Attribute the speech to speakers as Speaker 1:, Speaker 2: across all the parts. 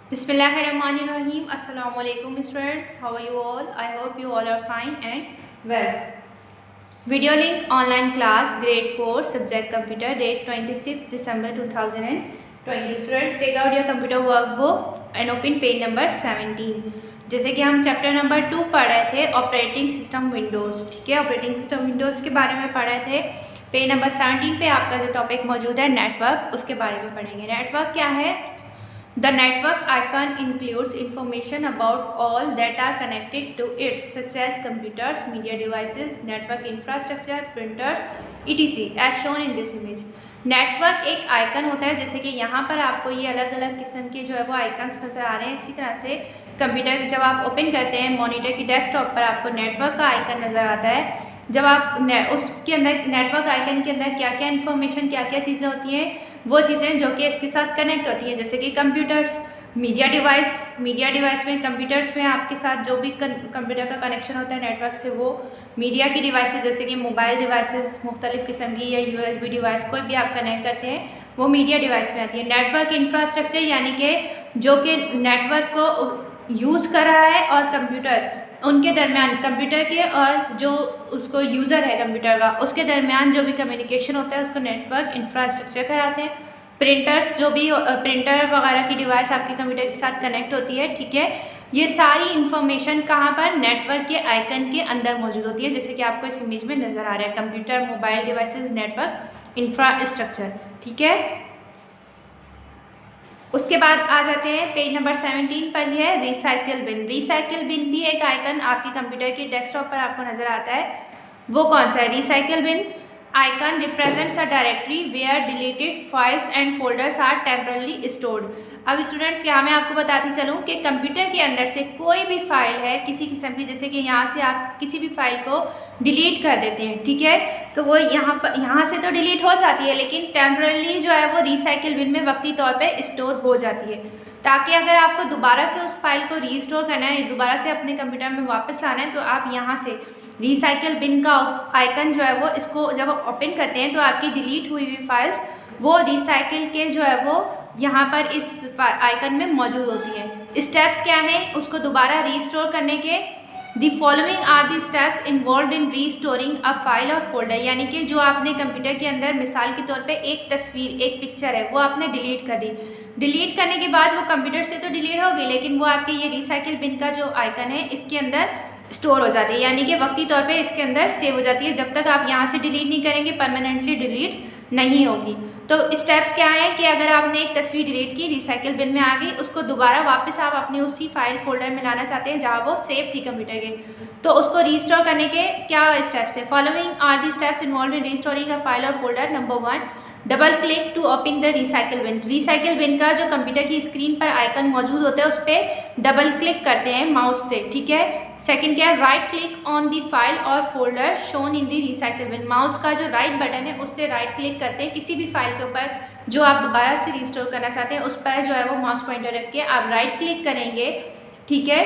Speaker 1: Bismillahirrahmanirrahim. Assalamu alaikum students. How are you all? I hope you all are fine and well. Video link online class grade 4 subject computer date 26 December 2020. Students take out your computer workbook and open page number 17. जैसे कि हम chapter number 2 पढ़ रहे थे operating system Windows, ठीक है। Operating system Windows के बारे में पढ़ रहे थे। पेज नंबर 17 पे आपका जो टॉपिक मौजूद है नेटवर्क, उसके बारे में पढ़ेंगे। नेटवर्क क्या है? The network icon includes information about all that are connected to it, such as computers, media devices, network infrastructure, printers, etc. as shown in this image. Network एक आइकन होता है, जैसे कि यहाँ पर आपको ये अलग अलग किस्म के जो है वो आइकन्स नज़र आ रहे हैं। इसी तरह से कंप्यूटर जब आप ओपन करते हैं मॉनिटर की डेस्कटॉप पर आपको नेटवर्क का आइकन नज़र आता है। जब आप उसके अंदर नेटवर्क आइकन के अंदर क्या क्या इन्फॉर्मेशन, क्या क्या चीज़ें होती हैं, वो चीज़ें जो कि इसके साथ कनेक्ट होती हैं, जैसे कि कंप्यूटर्स, मीडिया डिवाइस में कंप्यूटर्स में आपके साथ जो भी कंप्यूटर का कनेक्शन होता है नेटवर्क से, वो मीडिया की डिवाइसेस जैसे कि मोबाइल डिवाइसेस मुख्तलिफ़ किस्म की या USB डिवाइस कोई भी आप कनेक्ट करते हैं वो मीडिया डिवाइस में आती है। नेटवर्क इंफ्रास्ट्रक्चर यानी कि जो कि नेटवर्क को यूज़ कर रहा है और कंप्यूटर, उनके दरमियान कंप्यूटर के और जो उसको यूज़र है कंप्यूटर का, उसके दरमियान जो भी कम्युनिकेशन होता है उसको नेटवर्क इंफ्रास्ट्रक्चर कराते हैं। प्रिंटर्स, जो भी प्रिंटर वगैरह की डिवाइस आपके कंप्यूटर के साथ कनेक्ट होती है, ठीक है, ये सारी इन्फॉर्मेशन कहाँ पर? नेटवर्क के आइकन के अंदर मौजूद होती है, जैसे कि आपको इस इमेज में नज़र आ रहा है। Computer, mobile devices, network infrastructure, ठीक है। उसके बाद आ जाते हैं पेज नंबर 17 पर ही है रिसाइकिल बिन। रिसाइकिल बिन भी एक आइकन आपके कंप्यूटर की डेस्कटॉप पर आपको नज़र आता है। वो कौन सा है? Recycle bin icon represents a directory where deleted files and folders are temporarily stored. अब स्टूडेंट्स यहाँ मैं आपको बताती चलूँ कि कंप्यूटर के अंदर से कोई भी फाइल है किसी किस्म की, जैसे कि यहाँ से आप किसी भी फाइल को डिलीट कर देते हैं, ठीक है, तो वो यहाँ से तो डिलीट हो जाती है, लेकिन टेम्परली जो है वो रिसाइकिल बिन में वक्ती तौर पे स्टोर हो जाती है, ताकि अगर आपको दोबारा से उस फाइल को रीस्टोर करना है, दोबारा से अपने कंप्यूटर में वापस लाना है, तो आप यहाँ से रिसाइकिल बिन का आइकन जो है वो, इसको जब ओपन करते हैं तो आपकी डिलीट हुई हुई फाइल्स वो रिसाइकिल के जो है वो यहाँ पर इस आइकन में मौजूद होती है। स्टेप्स क्या हैं उसको दोबारा रीस्टोर करने के? The following are the steps involve in restoring a file और फोल्डर, यानी कि जो आपने कंप्यूटर के अंदर मिसाल के तौर पे एक तस्वीर, एक पिक्चर है, वो आपने डिलीट कर दी। डिलीट करने के बाद वो कंप्यूटर से तो डिलीट हो गई, लेकिन वो आपके ये रिसाइकिल बिन का जो आइकन है इसके अंदर स्टोर हो जाती है, यानी कि वक्ती तौर पे इसके अंदर सेव हो जाती है। जब तक आप यहाँ से डिलीट नहीं करेंगे परमानेंटली डिलीट नहीं होगी। तो स्टेप्स क्या हैं कि अगर आपने एक तस्वीर डिलीट की, रिसाइकिल बिन में आ गई, उसको दोबारा वापस आप अपनी उसी फाइल फोल्डर में लाना चाहते हैं जहाँ वो सेव थी कंप्यूटर के, तो उसको रीस्टोर करने के क्या स्टेप्स है? Following are the steps involve in restoring a file और folder. Number 1, double click to open the recycle bin. Recycle bin का जो कंप्यूटर की स्क्रीन पर आइकन मौजूद होता है उस पर डबल क्लिक करते हैं माउस से, ठीक है। सेकंड क्या है? Right click on the file और folder shown in the recycle bin. Mouse का जो राइट बटन है उससे राइट क्लिक करते हैं किसी भी फाइल के ऊपर जो आप दोबारा से रिस्टोर करना चाहते हैं, उस पर जो है वो माउस पॉइंटर रख के आप राइट क्लिक करेंगे, ठीक है।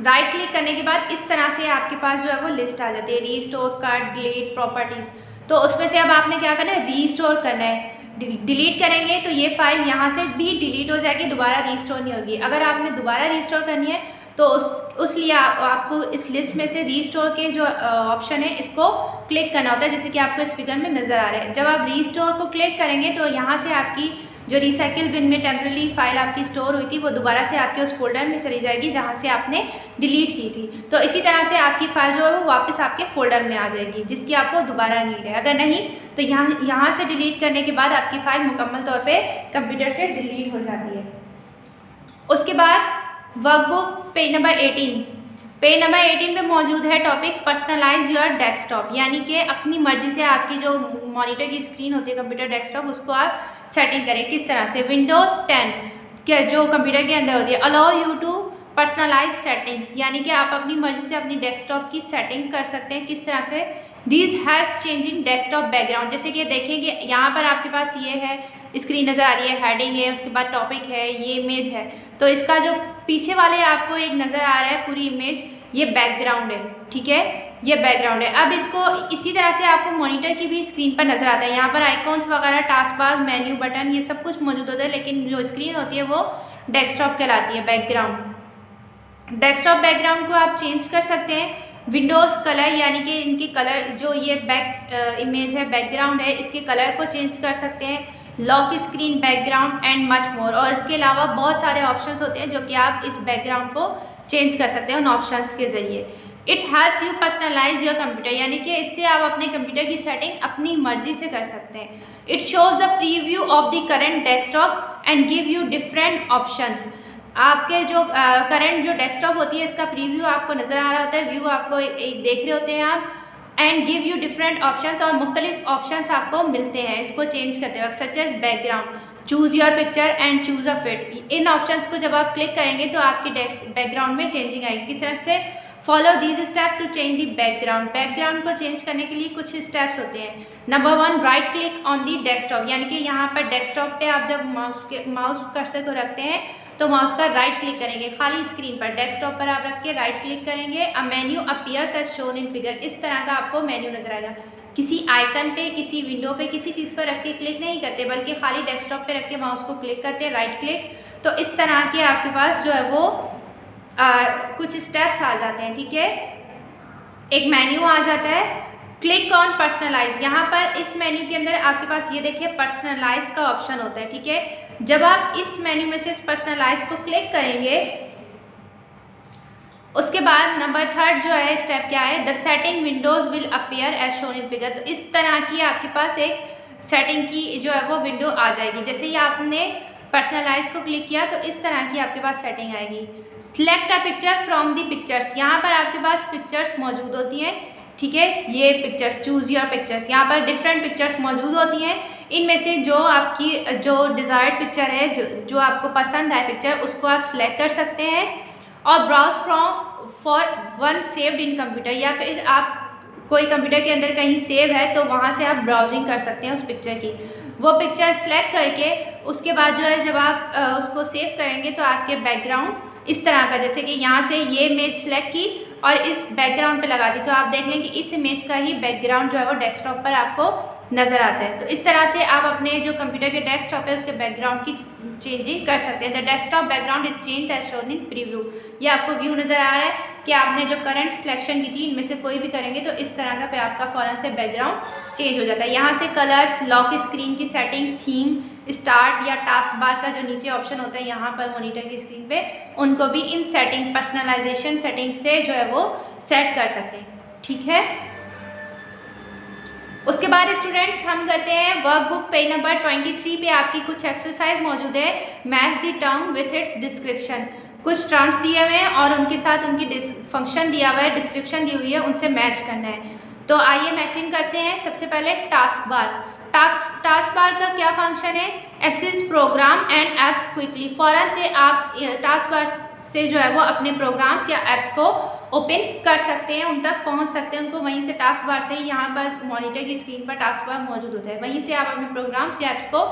Speaker 1: राइट क्लिक करने के बाद इस तरह से आपके पास जो है वो लिस्ट आ जाती है, रीस्टोर, कट, डिलीट, प्रॉपर्टीज़। तो उसमें से अब आपने क्या करना है? रीस्टोर करना है। डिलीट करेंगे तो ये फाइल यहाँ से भी डिलीट हो जाएगी, दोबारा रीस्टोर नहीं होगी। अगर आपने दोबारा रीस्टोर करनी है तो उस लिए आपको इस लिस्ट में से रीस्टोर के जो ऑप्शन है इसको क्लिक करना होता है, जैसे कि आपको इस फिगर में नज़र आ रहा है। जब आप रीस्टोर को क्लिक करेंगे तो यहाँ से आपकी जो रिसाइकिल बिन में टेम्पररी फाइल आपकी स्टोर हुई थी वो दोबारा से आपके उस फोल्डर में चली जाएगी जहाँ से आपने डिलीट की थी। तो इसी तरह से आपकी फ़ाइल जो है वो वापस आपके फोल्डर में आ जाएगी जिसकी आपको दोबारा नीड है। अगर नहीं तो यहाँ से डिलीट करने के बाद आपकी फ़ाइल मुकम्मल तौर पर कंप्यूटर से डिलीट हो जाती है। उसके बाद workbook page number 18। Page number 18 पे मौजूद है टॉपिक पर्सनलाइज योर डेस्कटॉप, यानी कि अपनी मर्जी से आपकी जो मॉनिटर की स्क्रीन होती है कंप्यूटर डेस्कटॉप उसको आप सेटिंग करें। किस तरह से? विंडोज़ 10 के जो कंप्यूटर के अंदर होती है, allow you to personalise settings, यानी कि आप अपनी मर्जी से अपनी डेस्कटॉप की सेटिंग कर सकते हैं। किस तरह से? This help changing desktop background. जैसे कि देखेंगे यहाँ पर आपके पास ये है, स्क्रीन नज़र आ रही है, हेडिंग है, उसके बाद टॉपिक है, ये इमेज है, तो इसका जो पीछे वाले आपको एक नज़र आ रहा है पूरी इमेज, ये बैकग्राउंड है, ठीक है, ये बैकग्राउंड है। अब इसको इसी तरह से आपको मॉनिटर की भी स्क्रीन पर नज़र आता है। यहाँ पर आइकॉन्स वगैरह, टास्क बार, मेन्यू बटन, ये सब कुछ मौजूद होता है, लेकिन जो स्क्रीन होती है वो डेस्कटॉप कहलाती है, बैकग्राउंड। डेस्कटॉप बैकग्राउंड को आप चेंज कर सकते हैं। विंडोज़ कलर यानी कि इनकी कलर जो ये इमेज है, बैकग्राउंड है, इसके कलर को चेंज कर सकते हैं। Lock screen background and much more, और इसके अलावा बहुत सारे ऑप्शंस होते हैं जो कि आप इस बैकग्राउंड को चेंज कर सकते हैं उन ऑप्शंस के ज़रिए। It helps you personalise your computer, यानी कि इससे आप अपने कंप्यूटर की सेटिंग अपनी मर्जी से कर सकते हैं। It shows the preview of the current desktop and give you different options. आपके जो करंट जो डेस्कटॉप होती है इसका प्रीव्यू आपको नज़र आ रहा होता है, व्यू आपको एक देख रहे होते हैं आप, and give you different options, और मुख्तलिफ ऑप्शंस आपको मिलते हैं इसको चेंज करते वक्त, such as background, choose your picture and choose a fit. इन ऑप्शंस को जब आप क्लिक करेंगे तो आपकी बैकग्राउंड में चेंजिंग आएगी। किस तरह से? Follow these step to change the background. Background को चेंज करने के लिए कुछ स्टेप्स होते हैं। Number 1, right click on the desktop, यानी कि यहाँ पर डेस्कटॉप पे आप जब माउस कर्सर को रखते हैं तो माउस का राइट क्लिक करेंगे खाली स्क्रीन पर, डेस्कटॉप पर आप रख के राइट क्लिक करेंगे। A menu appears as shown in figure, इस तरह का आपको मेन्यू नजर आएगा। किसी आइकन पे, किसी विंडो पे, किसी चीज़ पर रख के क्लिक नहीं करते, बल्कि खाली डेस्कटॉप पे रख के माउस को क्लिक करते हैं, राइट क्लिक। तो इस तरह के आपके पास जो है वो कुछ स्टेप्स आ जाते हैं, ठीक है। एक मेन्यू आ जाता है। क्लिक ऑन पर्सनलाइज, यहाँ पर इस मेन्यू के अंदर आपके पास ये देखिए पर्सनलाइज का ऑप्शन होता है, ठीक है। जब आप इस मेन्यू में से इस पर्सनलाइज को क्लिक करेंगे, उसके बाद नंबर 3 जो है स्टेप क्या है, the setting windows will appear as shown in figure. तो इस तरह की आपके पास एक सेटिंग की जो है वो विंडो आ जाएगी। जैसे ही आपने पर्सनलाइज को क्लिक किया तो इस तरह की आपके पास सेटिंग आएगी। Select a picture from the pictures, यहाँ पर आपके पास पिक्चर्स मौजूद होती हैं, ठीक है। ये पिक्चर्स, चूज़ योर पिक्चर्स, यहाँ पर डिफरेंट पिक्चर्स मौजूद होती हैं। इनमें से जो आपकी जो डिज़ायर्ड पिक्चर है, जो आपको पसंद आए पिक्चर, उसको आप सिलेक्ट कर सकते हैं। और browse from for one saved in computer, या फिर आप कोई कंप्यूटर के अंदर कहीं सेव है तो वहाँ से आप ब्राउजिंग कर सकते हैं उस पिक्चर की। वो पिक्चर सेलेक्ट करके उसके बाद जो है जब आप उसको सेव करेंगे तो आपके बैकग्राउंड इस तरह का, जैसे कि यहाँ से ये इमेज सेलेक्ट की और इस बैकग्राउंड पे लगा दी, तो आप देख लें कि इस इमेज का ही बैकग्राउंड जो है वो डेस्कटॉप पर आपको नज़र आता है। तो इस तरह से आप अपने जो कंप्यूटर के डेस्कटॉप है उसके बैकग्राउंड की चेंजिंग कर सकते हैं। The desktop background is change as shown in preview. ये आपको व्यू नज़र आ रहा है कि आपने जो करंट सिलेक्शन की थी इनमें से कोई भी करेंगे तो इस तरह का पे आपका फ़ौरन से बैकग्राउंड चेंज हो जाता है। यहाँ से कलर्स, लॉक स्क्रीन की सेटिंग, थीम, स्टार्ट या टास्क बार का जो नीचे ऑप्शन होता है यहाँ पर मॉनिटर की स्क्रीन पे, उनको भी इन सेटिंग पर्सनलाइजेशन सेटिंग से जो है वो सेट कर सकते हैं, ठीक है। उसके बाद स्टूडेंट्स हम करते हैं वर्कबुक पेज नंबर 23 पे आपकी कुछ एक्सरसाइज मौजूद है। Match the term with its description, कुछ टर्म्स दिए हुए हैं और उनके साथ उनकी फंक्शन दिया हुआ है, डिस्क्रिप्शन दी हुई है, उनसे मैच करना है। तो आइए मैचिंग करते हैं। सबसे पहले टास्क बार। टास्क बार का क्या फंक्शन है? Access program and apps quickly, फ़ौरन से आप टास्क बार से जो है वो अपने प्रोग्राम्स या एप्स को ओपन कर सकते हैं, उन तक पहुंच सकते हैं उनको। वहीं से टास्क बार से ही यहाँ पर मॉनिटर की स्क्रीन पर टास्क बार मौजूद होता है, वहीं से आप अपने प्रोग्राम्स या एप्स को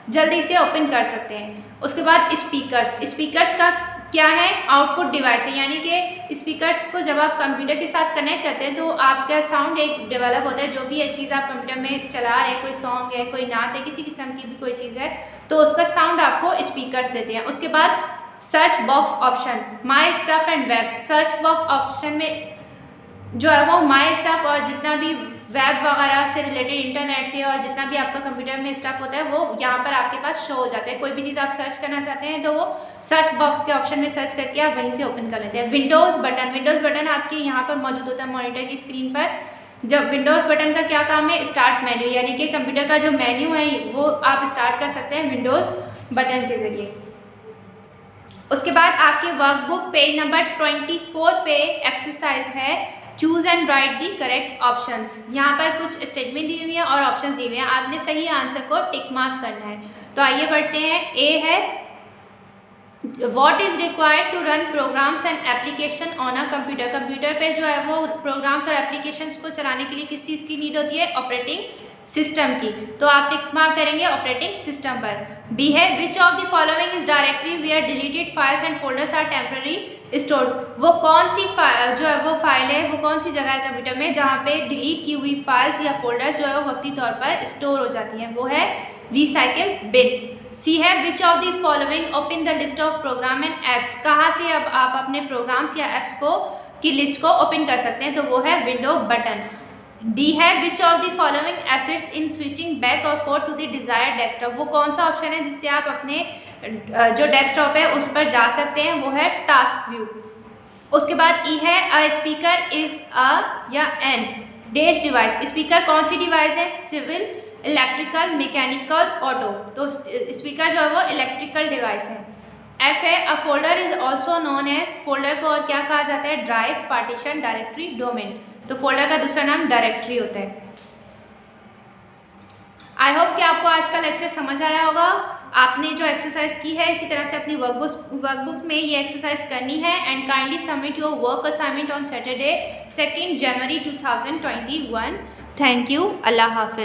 Speaker 1: जल्दी से ओपन कर सकते हैं। उसके बाद स्पीकर्स का क्या है? आउटपुट डिवाइस है, यानी कि स्पीकर्स को जब आप कंप्यूटर के साथ कनेक्ट करते हैं तो आपका साउंड एक डेवलप होता है। जो भी एक चीज़ आप कंप्यूटर में चला रहे हैं, कोई सॉन्ग है, कोई नात है, किसी किस्म की भी कोई चीज़ है, तो उसका साउंड आपको स्पीकर्स देते हैं। उसके बाद search box option, my stuff and web. Search box option में जो है वो माई स्टफ और जितना भी वेब वगैरह से रिलेटेड, इंटरनेट से और जितना भी आपका कंप्यूटर में स्टफ होता है वो यहाँ पर आपके पास शो हो जाता है। कोई भी चीज़ आप सर्च करना चाहते हैं तो वो सर्च बॉक्स के ऑप्शन में सर्च करके आप वहीं से ओपन कर लेते हैं। विंडोज़ बटन आपके यहाँ पर मौजूद होता है मॉनिटर की स्क्रीन पर। जब विंडोज़ बटन का क्या काम है? स्टार्ट मेन्यू, यानी कि कंप्यूटर का जो मेन्यू है वो आप स्टार्ट कर सकते हैं विंडोज़ बटन के ज़रिए। उसके बाद आपके वर्कबुक पेज नंबर 24 पे एक्सरसाइज है choose and right the correct options. यहाँ पर कुछ स्टेटमेंट दी हुई है और ऑप्शंस दिए हुए हैं, आपने सही आंसर को टिक मार्क करना है। तो आइए बढ़ते हैं। ए है what is required to run programs and application on a computer. Computer पे जो है वो प्रोग्राम्स और एप्लीकेशंस को चलाने के लिए किस चीज़ की नीड होती है? ऑपरेटिंग सिस्टम की। तो आप टिक मार्क करेंगे ऑपरेटिंग सिस्टम पर। बी है which of the following is directory where deleted files and folders are temporary stored. वो कौन सी फाइल जो है वो फाइल है, वो कौन सी जगह है कंप्यूटर में जहाँ पे डिलीट की हुई फाइल्स या फोल्डर्स जो है वो वक्ती तौर पर स्टोर हो जाती हैं? वो है रिसाइकिल बिन। सी है which of the following open the list of program and apps, कहाँ से अब आप अपने प्रोग्राम्स या एप्स को की लिस्ट को ओपन कर सकते हैं, तो वो है विंडो बटन। डी है which of the following aids in switching back और forth to the desired desktop, वो कौन सा ऑप्शन है जिससे आप अपने जो डेस्कटॉप है उस पर जा सकते हैं, वो है टास्क व्यू। उसके बाद ई है अ स्पीकर इज अ या एन डैश डिवाइस, स्पीकर कौन सी डिवाइस है, सिविल, इलेक्ट्रिकल, मैकेनिकल, ऑटो, तो स्पीकर जो है वो इलेक्ट्रिकल डिवाइस है। एफ है a folder is also known as, folder को और क्या कहा जाता है, ड्राइव, पार्टीशन, डायरेक्टरी, डोमेन, तो फोल्डर का दूसरा नाम डायरेक्टरी होता है। आई होप कि आपको आज का लेक्चर समझ आया होगा। आपने जो एक्सरसाइज की है इसी तरह से अपनी वर्कबुक में ये एक्सरसाइज करनी है and kindly submit your work assignment on Saturday 2 January 2021। Thank you. Allah Hafiz.